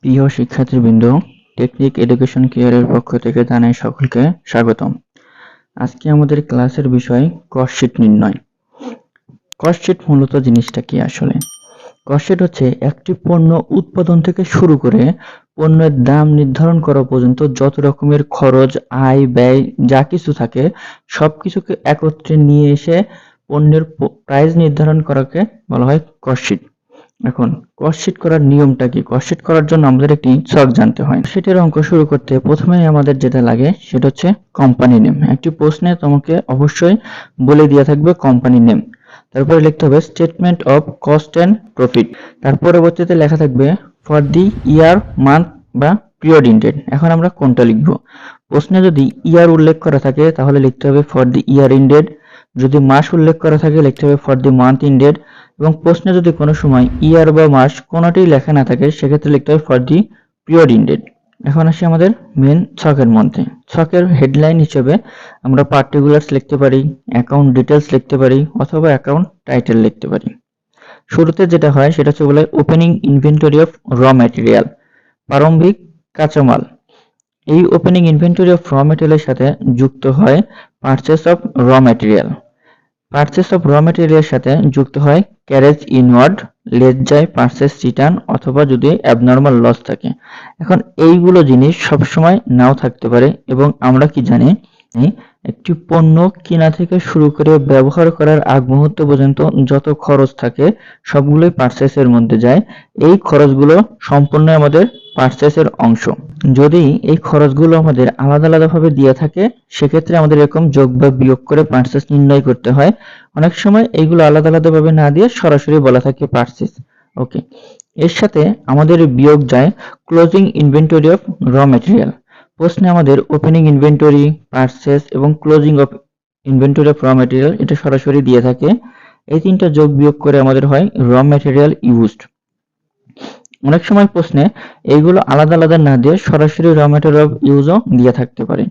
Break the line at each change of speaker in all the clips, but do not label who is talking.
প্রিয় শিক্ষার্থীবৃন্দ, technique education কেয়ারের পক্ষ থেকে জানাই সকলকে স্বাগতম। আজকে আমাদের ক্লাসের বিষয় কস্ট শীট নির্ণয়। কস্ট শীট মূলত জিনিসটা কি আসলে? কস্ট শীট হচ্ছে একটি পণ্য উৎপাদন থেকে শুরু করে পণ্যের দাম নির্ধারণ করা পর্যন্ত যত রকমের খরচ, আয়, ব্যয় যা কিছু থাকে সবকিছুকে একত্রে নিয়ে এসে পণ্যের প্রাইস নির্ধারণ করাকে বলা হয় কস্ট শীট। এখন কস্ট শীট করার নিয়মটা কি? কস্ট শীট করার জন্য আমাদের একটি ছক জানতে হয়। শীটের অঙ্ক শুরু করতে প্রথমেই আমাদের যেটা লাগে সেটা হচ্ছে কোম্পানি নেম। একটি প্রশ্নে তোমাকে অবশ্যই বলে দেওয়া থাকবে কোম্পানি নেম। তারপরে লিখতে হবে statement of cost and profit. তার পরবর্তীতে লেখা থাকবে ফর দি ইয়ার, মান্থ বা পিরিয়ড ইন্ডেড। এখন আমরা কোনটা লিখব? প্রশ্নে যদি ইয়ার উল্লেখ করা থাকে তাহলে লিখতে হবে ফর দি ইয়ার ইন্ডেড। যদি মাস উল্লেখ করা থাকে লিখতে হবে ফর দি মান্থ ইন্ডেড। এবং প্রশ্নে যদি কোনো সময় ইয়ার বা মাস কোনোটাই লেখা না থাকে সেক্ষেত্রে লিখতে হবে ফর দি পিরিয়ড ইন্ডেড। এখন আসি আমাদের মেন ছকের মধ্যে। ছকের হেডলাইন হিসেবে আমরা পার্টিকুলার্স লিখতে পারি, অ্যাকাউন্ট ডিটেলস লিখতে পারি অথবা অ্যাকাউন্ট টাইটেল লিখতে পারি। শুরুতে যেটা হয় সেটা হচ্ছে বলে opening inventory of raw material, প্রারম্ভিক কাঁচামাল। এই ওপেনিং ইনভেন্টরি অফ র ম্যাটেরিয়ালের সাথে যুক্ত হয় purchase of raw material. Purchase of র ম্যাটেরিয়ালের সাথে যুক্ত হয় ক্যারেজ ইনওয়ার্ড, লেস যায় পারচেস রিটার্ন অথবা যদি অ্যাবনর্মাল লস থাকে। এখন এইগুলো জিনিস সবসময় নাও থাকতে পারে এবং আমরা কি জানি একটি পণ্য কেনা থেকে শুরু করে ব্যবহার করার আগ মুহূর্ত পর্যন্ত যত খরচ থাকে সবগুলোই পারচেসের মধ্যে যায়। এই খরচগুলো সম্পূর্ণ আমাদের পারচেসের অংশ। যদি এই খরচগুলো আমাদের আলাদা আলাদাভাবে দেওয়া থাকে সেক্ষেত্রে আমাদের এরকম যোগ বা বিয়োগ করে পারচেস নির্ণয় করতে হয়। অনেক সময় এইগুলো আলাদা আলাদাভাবে না দিয়ে সরাসরি বলা থাকে পারচেস। ওকে, এর সাথে আমাদের বিয়োগ যায় closing inventory of raw material. প্রশ্নে আমাদের ওপেনিং ইনভেন্টরি, পারচেস এবং closing of inventory of raw material এটা সরাসরি দিয়ে থাকে। এই তিনটা যোগ বিয়োগ করে আমাদের হয় র ম্যাটেরিয়াল ইউজড। অনেক সময় প্রশ্নে এইগুলো আলাদা আলাদা না দিয়ে সরাসরি র ম্যাটেরিয়াল অফ ইউজও দিয়ে থাকতে পারে।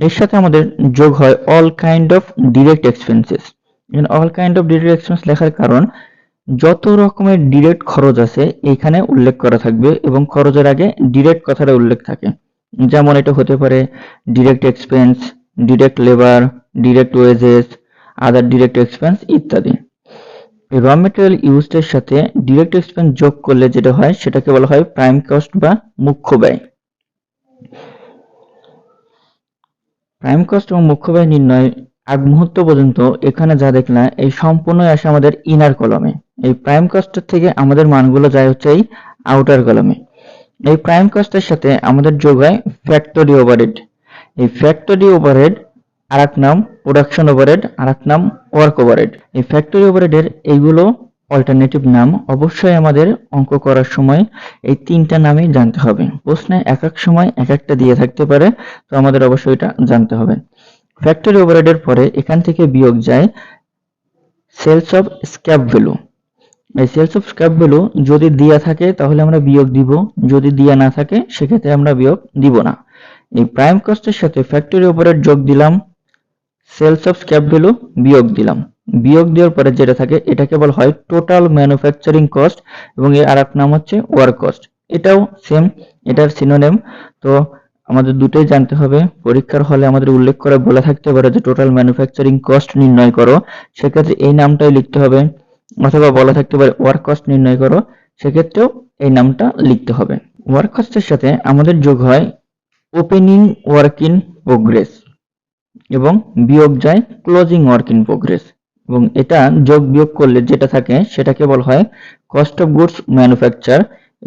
এর সাথে আমাদের যোগ হয় all kind of direct expenses. All kind of direct expense লেখার কারণ যত রকমের ডিরেক্ট খরচ আছে এইখানে উল্লেখ করা থাকবে এবং খরচের আগে ডিরেক্ট কথাটা উল্লেখ থাকে। যেমন এটা হতে পারে direct expense, direct labour, direct wages, other direct expense ইত্যাদি। র ম্যাটেরিয়াল ইউজড-এর সাথে ডিরেক্ট এক্সপেন্স যোগ করলে যেটা হয় সেটাকে বলা হয় প্রাইম কস্ট বা মুখ্য ব্যয়। প্রাইম কস্ট এবং মুখ্য ব্যয় নির্ণয় আগ মুহূর্ত পর্যন্ত এখানে যা দেখলাম এই সম্পূর্ণই আসে আমাদের ইনার কলমে। এই প্রাইম কস্টের থেকে আমাদের মানগুলো যায় হচ্ছে এই আউটার কলমে। এই প্রাইম কস্টের সাথে আমাদের যোগ হয় ফ্যাক্টরি ওভারহেড। এই ফ্যাক্টরি ওভারহেড আর এক নাম প্রোডাকশন ওভারহেড, আর এক নাম ওয়ার্ক ওভারহেড। এই ফ্যাক্টরি ওভারহেডের এইগুলো অল্টারনেটিভ নাম। অবশ্যই আমাদের অঙ্ক করার সময় এই তিনটা নামই জানতে হবে। প্রশ্নে এক এক সময় এক একটা দিয়ে থাকতে পারে, তো আমাদের অবশ্যই এটা জানতে হবে। ফ্যাক্টরি ওভারহেডের পরে এখান থেকে বিয়োগ যায় সেলস অফ স্ক্র্যাপ ভ্যালু। এই সেলস অফ স্ক্র্যাপ ভ্যালু যদি দেয়া থাকে তাহলে আমরা বিয়োগ দিব, যদি দেয়া না থাকে সেক্ষেত্রে আমরা বিয়োগ দিব না। এই প্রাইম কস্টের সাথে ফ্যাক্টরি ওভারহেড যোগ দিলাম, সেলস অফ স্ক্র্যাপ ভ্যালু বিয়োগ দিলাম। বিয়োগ দেওয়ার পরে যেটা থাকে এটাকে বলা হয় টোটাল ম্যানুফ্যাকচারিং কস্ট এবং এর আরেক নাম হচ্ছে ওয়ার্ক কস্ট। এটাও সেম, এটার সিনোনিম। তো আমাদের দুটোই জানতে হবে। পরীক্ষার হলে আমাদের উল্লেখ করে বলে থাকতে পারে যে টোটাল ম্যানুফ্যাকচারিং কস্ট নির্ণয় করো, সেক্ষেত্রে এই নামটাই লিখতে হবে। অথবা বলা থাকতে পারে ওয়ার্ক কস্ট নির্ণয় করো, সেক্ষেত্রেও এই নামটা লিখতে হবে। ওয়ার্ক কস্টের সাথে আমাদের যোগ হয় ওপেনিং ওয়ার্ক ইন প্রোগ্রেস এবং বিয়োগ যায় ক্লোজিং ওয়ার্ক ইন প্রোগ্রেস। এবং এটা যোগ বিয়োগ করলে যেটা থাকে সেটাকে বলা হয় কস্ট অফ গুডস ম্যানুফ্যাকচার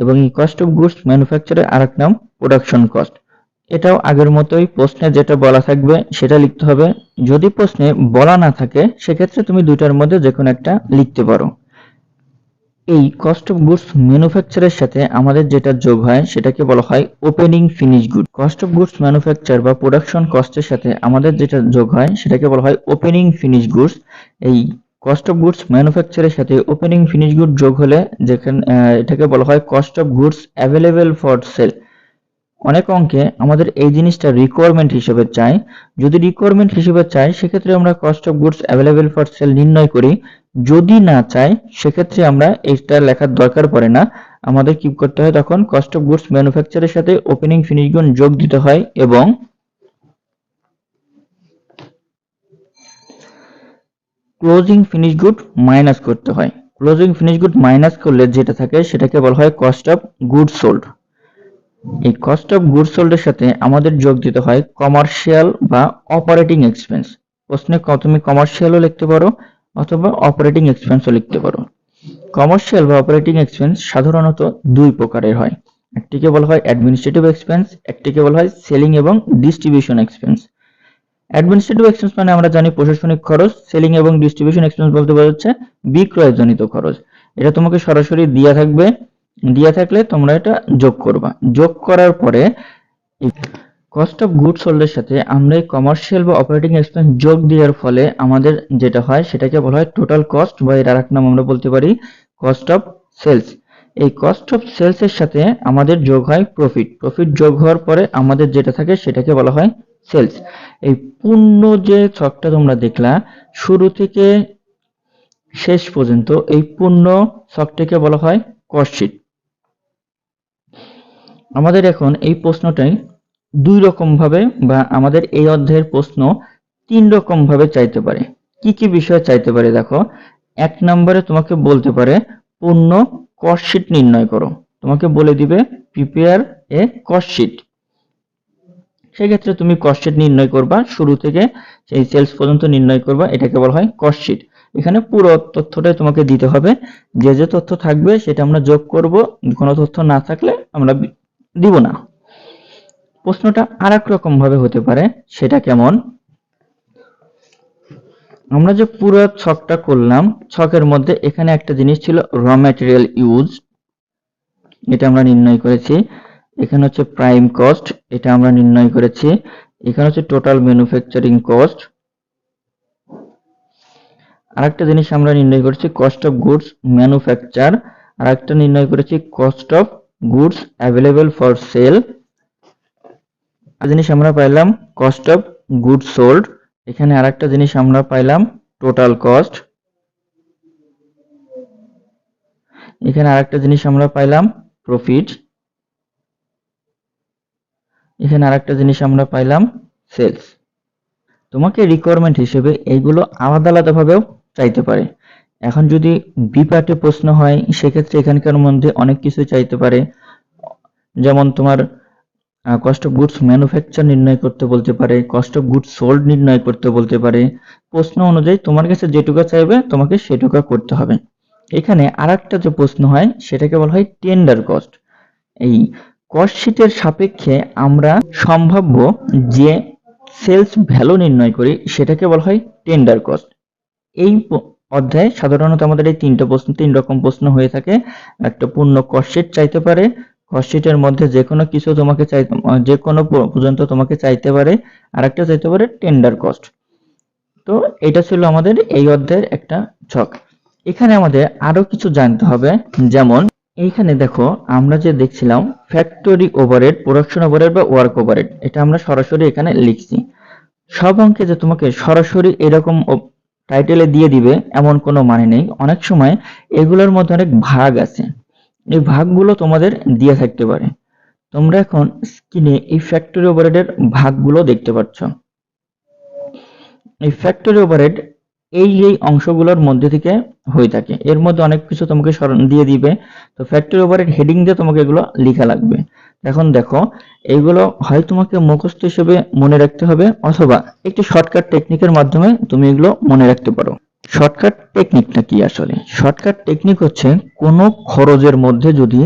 এবং এই কস্ট অফ গুডস ম্যানুফ্যাকচারের আরেক নাম প্রোডাকশন কস্ট। এটাও আগের মতোই প্রশ্নে যেটা বলা থাকবে সেটা লিখতে হবে। যদি প্রশ্নে বলা না থাকে সেক্ষেত্রে তুমি দুইটার মধ্যে যে কোনো একটা লিখতে পারো। এই কস্ট অফ গুডস ম্যানুফ্যাকচারের সাথে আমাদের যেটা যোগ হয় সেটাকে বলা হয় opening finish good. Cost of goods manufacture বা প্রোডাকশন কস্টের সাথে আমাদের যেটা যোগ হয় সেটাকে বলা হয় ওপেনিং ফিনিশ গুডস। এই কস্ট অফ গুডস ম্যানুফ্যাকচারের সাথে ওপেনিং ফিনিশ গুড যোগ হলে যেখানে এটাকে বলা হয় cost of goods available for sale. অনেক অঙ্কে আমাদের এই জিনিসটা রিকোয়ারমেন্ট হিসেবে চাই। যদি রিকোয়ারমেন্ট হিসেবে চাই সেক্ষেত্রে আমরা cost of goods available for sale নির্ণয় করি। যদি না চাই সেক্ষেত্রে আমরা এইটা লেখার দরকার পড়ে না, আমাদের কি করতে হয় তখন কস্ট অফ গুডস ম্যানুফ্যাকচারের সাথে ওপেনিং ফিনিশ গুড যোগ দিতে হয় এবং ক্লোজিং ফিনিশ গুড মাইনাস করতে হয়। ক্লোজিং ফিনিশ গুড মাইনাস করলে যেটা থাকে সেটাকে বলা হয় কস্ট অফ গুডস সোল্ড। এই কস্ট অফ গুডস সোল্ডের সাথে আমাদের যোগ দিতে হয় কমার্শিয়াল বা অপারেটিং এক্সপেন্স। প্রশ্নে তুমি কমার্শিয়ালও লিখতে পারো অথবা অপারেটিং এক্সপেন্সও লিখতে পারো। কমার্শিয়াল বা অপারেটিং এক্সপেন্স সাধারণত দুই প্রকারের হয়। একটিকে বলা হয় অ্যাডমিনিস্ট্রেটিভ এক্সপেন্স, একটিকে বলা হয় সেলিং এবং ডিস্ট্রিবিউশন এক্সপেন্স। অ্যাডমিনিস্ট্রেটিভ এক্সপেন্স মানে আমরা জানি প্রশাসনিক খরচ, সেলিং এবং ডিস্ট্রিবিউশন এক্সপেন্স বলতে বোঝাচ্ছে বিক্রয়জনিত খরচ। এটা তোমাকে সরাসরি দেয়া থাকবে, দেয়া থাকলে তোমরা এটা যোগ করবা। যোগ করার পরে কস্ট অফ গুডস সোল্ডের সাথে আমরা এই কমার্শিয়াল বা অপারেটিং এক্সপেন্স যোগ দেওয়ার ফলে আমাদের যেটা হয় সেটাকে বলা হয় টোটাল কস্ট, বা এর আরেক নাম আমরা বলতে পারি কস্ট অফ সেলস। এই কস্ট অফ সেলস এর সাথে আমাদের যোগ হয় প্রফিট। প্রফিট যোগ হওয়ার পরে আমাদের যেটা থাকে সেটাকে বলা হয় সেলস। এই পূর্ণ যে ছকটা তোমরা দেখলা শুরু থেকে শেষ পর্যন্ত, এই পূর্ণ ছকটাকে বলা হয় কস্ট শিট। আমাদের এখন এই প্রশ্নটাই দুই রকম ভাবে বা আমাদের এই অধ্যায়ের প্রশ্ন তিন রকম ভাবে চাইতে পারে। কি কি বিষয় চাইতে পারে দেখো। এক নম্বরে তোমাকে বলতে পারে পূর্ণ কস্ট শিট নির্ণয় করো, তোমাকে বলে দিবে প্রিপেয়ার এ কস্ট শিট। সেক্ষেত্রে তুমি কস্ট শিট নির্ণয় করবা, শুরু থেকে সেই সেলস পর্যন্ত নির্ণয় করবা, এটাকে বলা হয় কস্ট শিট। এখানে পুরো তথ্যটাই তোমাকে দিতে হবে, যে যে তথ্য থাকবে সেটা আমরা যোগ করব, কোনো তথ্য না থাকলে আমরা দিব না। প্রশ্নটা আরেক রকম ভাবে হতে পারে, সেটা কেমন, আমরা যে পুরো ছকটা করলাম, ছকের মধ্যে এখানে একটা জিনিস ছিল র ম্যাটেরিয়াল ইউজ, এটা আমরা নির্ণয় করেছি। এখানে হচ্ছে প্রাইম কস্ট, এটা আমরা নির্ণয় করেছি। এখানে হচ্ছে টোটাল ম্যানুফ্যাকচারিং কস্ট। আরেকটা জিনিস আমরা নির্ণয় করেছি কস্ট অফ গুডস ম্যানুফ্যাকচার, আরেকটা নির্ণয় করেছি cost of goods available for sale. জিনিস আমরা পাইলাম কস্ট অফ গুডস সোল্ড। এখানে আরেকটা জিনিস আমরা পাইলাম টোটাল কস্ট। এখানে আরেকটা জিনিস আমরা পাইলাম প্রফিট। এখানে আরেকটা জিনিস আমরা পাইলাম সেলস। তোমাকে রিকোয়ারমেন্ট হিসেবে এইগুলো আলাদা আলাদা ভাবেও চাইতে পারে। এখন যদি বি পার্টে প্রশ্ন হয় সেক্ষেত্রে এখানকার মধ্যে অনেক কিছু চাইতে পারে, যেমন তোমার কস্ট অফ গুডস ম্যানুফ্যাকচার নির্ণয় করতে বলতে পারে, কস্ট অফ গুডস সোল্ড নির্ণয় করতে বলতে পারে। প্রশ্ন অনুযায়ী তোমার কাছে যেটুকু চাইবে তোমাকে সেটুকু করতে হবে। এখানে আরেকটা যে প্রশ্ন হয় সেটাকে বলা হয় টেন্ডার কস্ট। এই কস্ট শিটের সাপেক্ষে আমরা সম্ভাব্য যে সেলস ভ্যালু নির্ণয় করি সেটাকে বলা হয় টেন্ডার কস্ট। এই অধ্যায়ে সাধারণত আমাদের এই তিন রকম প্রশ্ন হয়ে থাকে। একটা পূর্ণ কস্ট শিট চাইতে পারে, কস্ট শিটের মধ্যে যে কোনো কিছু তোমাকে যে কোনো পর্যন্ত তোমাকে চাইতে পারে, আর একটা চাইতে পারে টেন্ডার কস্ট। তো এটা ছিল আমাদের এই অধ্যায়ের একটা ছক। এখানে আমাদের আরো কিছু জানতে হবে, যেমন এইখানে দেখো আমরা যে দেখছিলাম ফ্যাক্টরি ওভারহেড, প্রোডাকশন ওভারহেড বা ওয়ার্ক ওভারহেড, এটা আমরা সরাসরি এখানে লিখছি। সব অঙ্কে যে তোমাকে সরাসরি এরকম টাইটেলে দিয়ে দিবে এমন কোনো মানে নেই। অনেক সময় এগুলোর মধ্যে অনেক ভাগ আছে, এই ভাগগুলো তোমাদের দিয়ে থাকতে পারে। তোমরা এখন স্ক্রিনে এই ফ্যাক্টরি ওভারহেডের ভাগগুলো দেখতে পাচ্ছ। এই ফ্যাক্টরি ওভারহেড এই অংশগুলোর মধ্যে থেকে হয়ে থাকে, এর মধ্যে অনেক কিছু তোমাকে স্মরণ দিয়ে দিবে। তো ফ্যাক্টরি ওভারহেড হেডিং দিয়ে তোমাকে এগুলো লেখা লাগবে। এখন দেখো এইগুলো হয় তোমাকে মুখস্থ হিসেবে মনে রাখতে হবে, অথবা একটি শর্টকাট টেকনিকের মাধ্যমে তুমি এগুলো মনে রাখতে পারো। শর্টকাট টেকনিকটা কি আসলে? শর্টকাট টেকনিক হচ্ছে কোনো খরচের মধ্যে যদি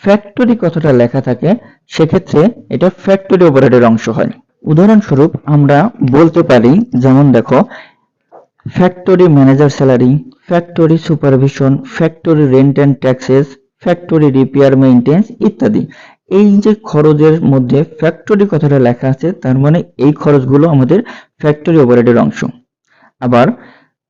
ফ্যাক্টরি কথাটা লেখা থাকে সেক্ষেত্রে এটা ফ্যাক্টরি ওভারহেডের অংশ হয়। উদাহরণস্বরূপ আমরা বলতে পারি, যেমন দেখো factory manager salary, factory supervision, factory rent and taxes, factory repair maintenance ইত্যাদি। এই যে খরচের মধ্যে ফ্যাক্টরি কথাটা লেখা আছে তার মানে এই খরচগুলো আমাদের ফ্যাক্টরি ওভারহেডের অংশ। আবার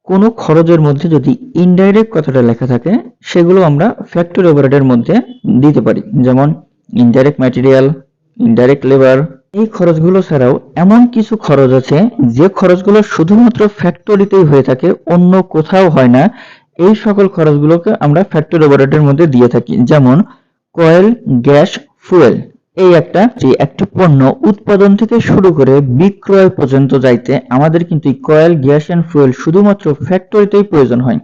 কোনো খরচের মধ্যে যদি ইনডাইরেক্ট কথাটা লেখা থাকে সেগুলো আমরা ফ্যাক্টরি ওভারহেডের মধ্যে দিতে পারি, যেমন ইনডাইরেক্ট ম্যাটেরিয়াল, ইনডাইরেক্ট লেবার। এই খরচগুলো ছাড়াও এমন কিছু খরচ আছে যে খরচগুলো শুধুমাত্র ফ্যাক্টরিতেই হয়ে থাকে, অন্য কোথাও হয় না। এই সকল খরচগুলোকে আমরা ফ্যাক্টরি ওভারহেডের মধ্যে দিয়ে থাকি, যেমন কয়েল, গ্যাস, ফুয়েল, এই একটি পণ্য উৎপাদন থেকে শুরু করে বিক্রয় পর্যন্ত যাইতে আমাদের কিন্তু এই কয়েল, গ্যাস এন্ড ফুয়েল শুধুমাত্র ফ্যাক্টরিতেই প্রয়োজন হয়।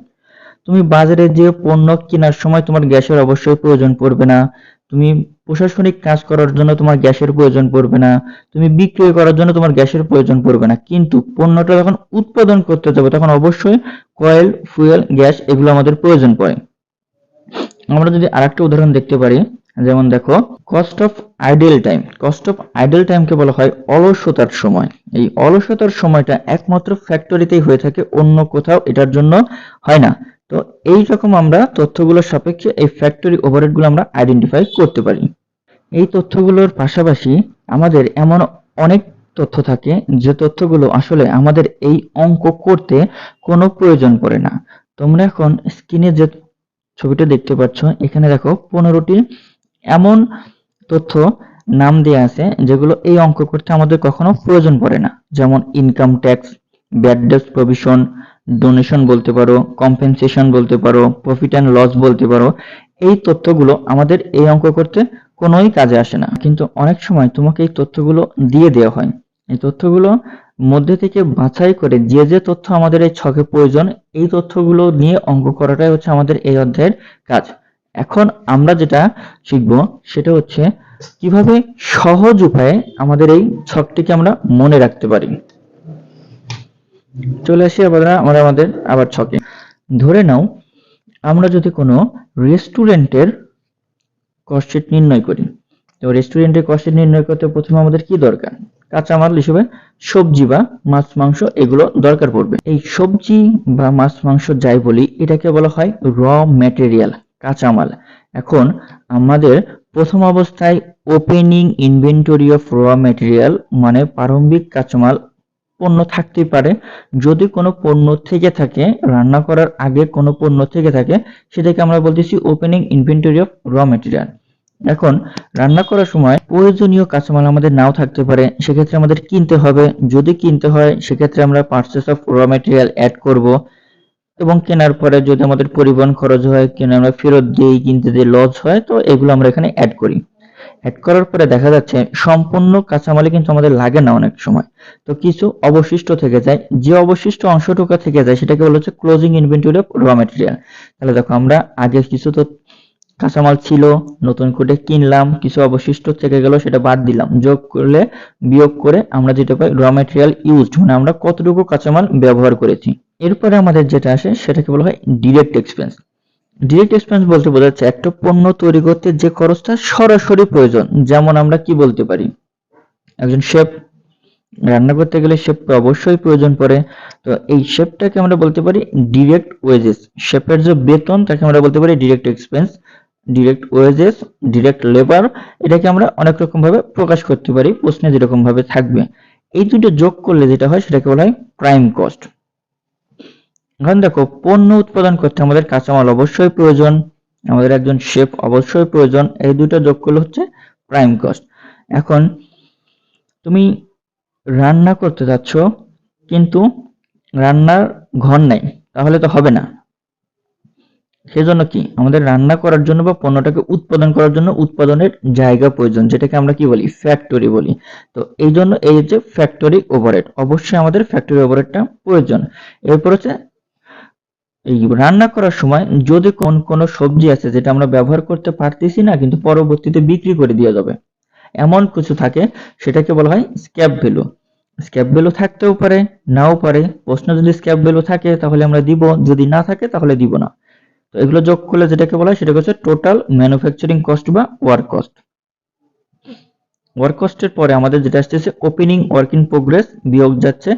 তুমি বাজারে যে পণ্য কেনার সময় তোমার গ্যাসের অবশ্যই প্রয়োজন পড়বে না, তুমি প্রশাসনিক কাজ করার জন্য তোমার গ্যাসের প্রয়োজন পড়বে না, তুমি বিক্রয় করার জন্য তোমার গ্যাসের প্রয়োজন পড়বে না, কিন্তু পণ্যটা যখন উৎপাদন করতে যাবে তখন অবশ্যই কয়েল, ফুয়েল, গ্যাস এগুলো আমাদের প্রয়োজন পড়ে। আমরা যদি আরেকটা উদাহরণ দেখতে পারি, যেমন দেখো cost of idle time. Cost of idle টাইমকে বলা হয় অলসতার সময়। এই অলসতার সময়টা একমাত্র ফ্যাক্টরিতেই হয়ে থাকে, অন্য কোথাও এটার জন্য হয় না। তো এই রকম আমরা তথ্যগুলোর সাপেক্ষে এই ফ্যাক্টরি ওভারহেডগুলো আমরা আইডেন্টিফাই করতে পারি। এই তথ্যগুলোর পাশাপাশি আমাদের এমন অনেক তথ্য থাকে যে তথ্যগুলো আসলে আমাদের এই অঙ্ক করতে কোনো প্রয়োজন পড়ে না। তোমরা এখন স্ক্রিনে যে ছবিটা দেখতে পাচ্ছ, এখানে দেখো 15টি এমন তথ্য নাম দেয়া আছে যেগুলো এই অঙ্ক করতে আমাদের কখনো প্রয়োজন পড়ে না। যেমন income tax, bad date provision, donation বলতে পারো, কম্পেনসেশন বলতে পারো, প্রফিট অ্যান্ড লস বলতে পারো। এই তথ্যগুলো আমাদের এই অঙ্ক করতে কোনোই কাজে আসে না, কিন্তু অনেক সময় তোমাকে এই তথ্যগুলো দিয়ে দেওয়া হয়। এই তথ্যগুলো মধ্যে থেকে বাছাই করে যে যে তথ্য আমাদের এই ছকে প্রয়োজন, এই তথ্যগুলো নিয়ে অঙ্ক করাটাই হচ্ছে আমাদের এই অধ্যায়ের কাজ। এখন আমরা যেটা শিখব সেটা হচ্ছে কিভাবে সহজ উপায়ে আমাদের এই ছকটিকে আমরা মনে রাখতে পারি। চলে আসি আমরা আমাদের আবার ছকে। ধরে নাও আমরা যদি কোনো রেস্টুরেন্টের কস্ট শিট নির্ণয় করি, তো রেস্টুরেন্টের কস্ট শিট নির্ণয় করতে প্রথমে আমাদের কি দরকার? কাঁচামাল হিসেবে সবজি বা মাছ মাংস এগুলো দরকার পড়বে। এই সবজি বা মাছ মাংস যাই বলি, এটাকে বলা হয় র ম্যাটেরিয়াল, কাঁচামাল। এখন আমাদের প্রথম অবস্থায় opening inventory of raw material মানে প্রারম্ভিক কাঁচামাল পণ্য থাকতেই পারে। যদি কোনো পণ্য থেকে থাকে, রান্না করার আগে কোনো পণ্য থেকে থাকে, সেটাকে আমরা বলতেছি opening inventory of raw material. এখন রান্না করার সময় প্রয়োজনীয় কাঁচামাল আমাদের নাও থাকতে পারে, সেক্ষেত্রে আমাদের কিনতে হবে। যদি কিনতে হয় সেক্ষেত্রে আমরা purchase of raw material add করব, এবং কেনার পরে যদি আমাদের পরিবহন খরচ হয়, কিনে আমরা ফেরত দিই, কিনতে দিয়ে লস হয়, তো এগুলো আমরা এখানে অ্যাড করি। অ্যাড করার পরে দেখা যাচ্ছে সম্পূর্ণ কাঁচামালই কিন্তু আমাদের লাগে না অনেক সময়, তো কিছু অবশিষ্ট থেকে যায়। যে অবশিষ্ট অংশটুকু থেকে যায় সেটাকে বলা হচ্ছে closing inventory of raw material. তাহলে দেখো আমরা আগে কিছু তো কাঁচামাল ছিল, নতুন করে কিনলাম, কিছু অবশিষ্ট থেকে গেল, সেটা বাদ দিলাম, যোগ করলে বিয়োগ করে আমরা যেটা পাই র ম্যাটেরিয়াল ইউজড, মানে আমরা কতটুকু কাঁচামাল ব্যবহার করেছি। এরপরে আমাদের যেটা আসে সেটাকে বলা হয় ডিরেক্ট এক্সপেন্স। ডিরেক্ট এক্সপেন্স বলতে বোঝাচ্ছে একটা পণ্য তৈরি করতে যে খরচটা সরাসরি প্রয়োজন। যেমন আমরা কি বলতে পারি, একজন শেফ রান্না করতে গেলে শেফকে অবশ্যই প্রয়োজন পড়ে, তো এই শেফটাকে আমরা বলতে পারি ডিরেক্ট ওয়েজেস। শেফের যে বেতন তাকে আমরা বলতে পারি direct expense, direct wages, direct labour. এটাকে আমরা অনেক রকম ভাবে প্রকাশ করতে পারি, প্রশ্নে যেরকম ভাবে থাকবে। এই দুটো যোগ করলে যেটা হয় সেটাকে বলা হয় প্রাইম কস্ট। এখন দেখো পণ্য উৎপাদন করতে আমাদের কাঁচামাল অবশ্যই প্রয়োজন, আমাদের একজন শেফ অবশ্যই প্রয়োজন, এই দুটো যোগ করলে হচ্ছে প্রাইম কস্ট। এখন তুমি রান্না করতে যাচ্ছ কিন্তু রান্নার ঘর নাই, তাহলে তো হবে না। সেজন্য কি আমাদের রান্না করার জন্য বা পণ্যটাকে উৎপাদন করার জন্য উৎপাদনের জায়গা প্রয়োজন, যেটাকে আমরা কি বলি ফ্যাক্টরি বলি। তো এই জন্য এই যে ফ্যাক্টরি ওভারহেড, অবশ্যই আমাদের ফ্যাক্টরি ওভারহেডটা প্রয়োজন। এরপর হচ্ছে এই রান্না করার সময় যদি কোনো সবজি আছে যেটা আমরা ব্যবহার করতে পারতেছি না কিন্তু পরবর্তীতে বিক্রি করে দেওয়া যাবে, এমন কিছু থাকে, সেটাকে বলা হয় স্ক্র্যাপ ভ্যালু। স্ক্র্যাপ ভ্যালু থাকতেও পারে, নাও পারে। প্রশ্ন যদি স্ক্র্যাপ ভ্যালু থাকে তাহলে আমরা দিব, যদি না থাকে তাহলে দিব না। তো এগুলো যোগ করলে যেটাকে বলা হয় সেটা হচ্ছে টোটাল ম্যানুফ্যাকচারিং কস্ট বা ওয়ার্ক কস্ট। ওয়ার্ক কস্টের পরে আমাদের যেটা আসছে ওপেনিং ওয়ার্ক ইন প্রোগ্রেস বিয়োগ যাচ্ছে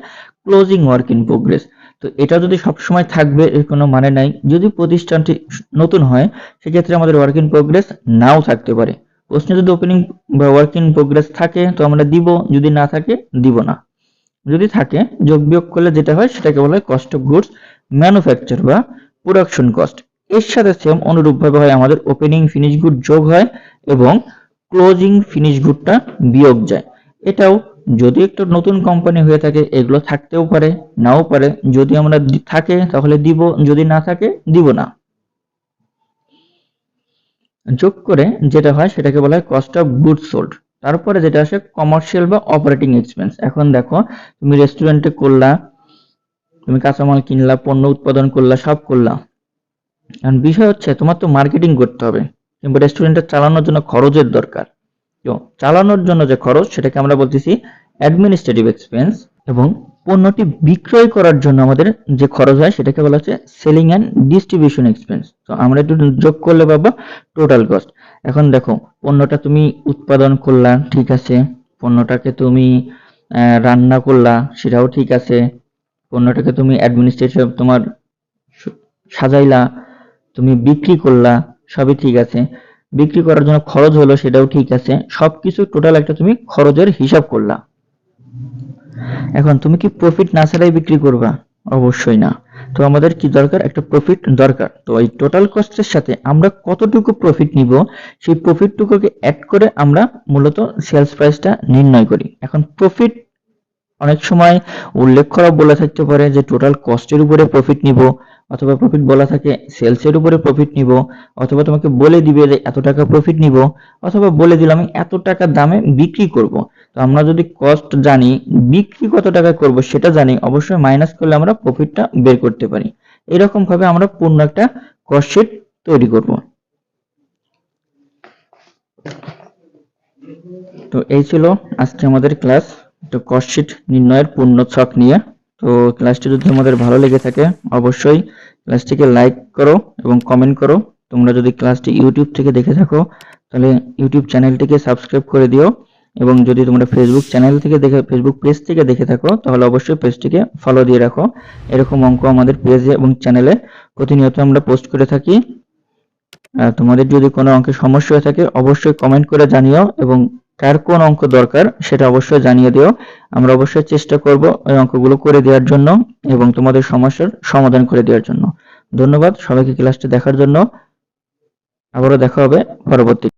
ক্লোজিং ওয়ার্ক ইন প্রোগ্রেস। তো এটা যদি সবসময় থাকবে এর কোনো মানে নাই। যদি প্রতিষ্ঠানটি নতুন হয় সেক্ষেত্রে আমাদের ওয়ার্ক ইন প্রোগ্রেস নাও থাকতে পারে। প্রশ্নে যদি ওপেনিং বা ওয়ার্ক ইন প্রোগ্রেস থাকে তো আমরা দিব, যদি না থাকে দিব না। যদি থাকে যোগ বিয়োগ করলে যেটা হয় সেটাকে বলা হয় কস্ট অফ গুডস ম্যানুফ্যাকচার বা প্রোডাকশন কস্ট। এর সাথে সেম অনুরূপভাবে হয় আমাদের ওপেনিং ফিনিশ গুড যোগ হয় এবং ক্লোজিং ফিনিশ গুডটা বিয়োগ যায়। এটাও যদি একটা নতুন কোম্পানি হয়ে থাকে এগুলো থাকতেও পারে, নাও পারে। যদি আমরা থাকে তাহলে দিব, যদি না থাকে দিব না। যোগ করে যেটা হয় সেটাকে বলা হয় কস্ট অফ গুডস সোল্ড। তারপরে যেটা আসে কমার্শিয়াল বা অপারেটিং এক্সপেন্স। এখন দেখো তুমি রেস্টুরেন্টে করলা, তুমি কাঁচামাল কিনলা, পণ্য উৎপাদন করলা, সব করলা। এখন বিষয় হচ্ছে তোমার তো মার্কেটিং করতে হবে, কিংবা রেস্টুরেন্টটা চালানোর জন্য খরচের দরকার। তো চালানোর জন্য যে খরচ সেটাকে আমরা বলতেছি অ্যাডমিনিস্ট্রেটিভ এক্সপেন্স, এবং পণ্যটি বিক্রয় করার জন্য আমাদের যে খরচ হয় সেটাকে বলা হচ্ছে সেলিং অ্যান্ড ডিস্ট্রিবিউশন এক্সপেন্স। তো আমরা একটু যোগ করলে পাবো টোটাল কস্ট। এখন দেখো পণ্যটা তুমি উৎপাদন করলা, ঠিক আছে, পণ্যটাকে তুমি রান্না করলা, সেটাও ঠিক আছে, পণ্যটাকে তুমি অ্যাডমিনিস্ট্রেটিভ তোমার সাজাইলা, তুমি বিক্রি করলা, সবই ঠিক আছে, বিক্রি করার জন্য খরচ হলো সেটাও ঠিক আছে, সবকিছু টোটাল একটা তুমি খরচের হিসাব করলা। এখন তুমি কি প্রফিট না ছাড়াই বিক্রি করবা? অবশ্যই না। তো আমাদের কি দরকার? একটা প্রফিট দরকার। তো এই টোটাল কস্টের সাথে আমরা কতটুকু প্রফিট নিব, সেই প্রফিটটুকুকে অ্যাড করে আমরা মূলত সেলস প্রাইসটা নির্ণয় করি। এখন প্রফিট অনেক সময় উল্লেখ করা বলা থাকতে পারে যে টোটাল কস্টের উপরে প্রফিট নিব, অথবা প্রফিট বলা থাকে সেলসের উপরে প্রফিট নিব, অথবা তোমাকে বলে দিবে যে এত টাকা প্রফিট নিব, অথবা বলে দিলাম আমি এত টাকা দামে বিক্রি করব। তো আমরা যদি কস্ট জানি, বিক্রি কত টাকা করব সেটা জানি, অবশ্যই মাইনাস করলে আমরা প্রফিটটা বের করতে পারি। এরকম ভাবে আমরা পূর্ণ একটা কস্ট শিট তৈরি করব। তো এই ছিল আজকে আমাদের ক্লাস, তো কস্ট শিট নির্ণয়ের পূর্ণ ছক নিয়ে। তো ক্লাসটি যদি তোমাদের ভালো লেগে থাকে অবশ্যই ক্লাসটিকে লাইক করো এবং কমেন্ট করো। তোমরা যদি ক্লাসটি ইউটিউব থেকে দেখে থাকো তাহলে ইউটিউব চ্যানেলটিকে সাবস্ক্রাইব করে দিও, এবং যদি তোমরা ফেসবুক চ্যানেল থেকে দেখে, ফেসবুক পেজ থেকে দেখে থাকো তাহলে অবশ্যই পেজটিকে ফলো দিয়ে রাখো। এরকম অঙ্ক আমাদের পেজে এবং চ্যানেলে প্রতিনিয়ত আমরা পোস্ট করে থাকি। তোমাদের যদি কোনো অঙ্কের সমস্যা হয়ে থাকে অবশ্যই কমেন্ট করে জানিও, এবং কার কোন অঙ্ক দরকার সেটা অবশ্যই জানিয়ে দিও। আমরা অবশ্যই চেষ্টা করব ওই অঙ্কগুলো করে দেওয়ার জন্য এবং তোমাদের সমস্যার সমাধান করে দেওয়ার জন্য। ধন্যবাদ সবাইকে ক্লাসটি দেখার জন্য। আবারও দেখা হবে পরবর্তী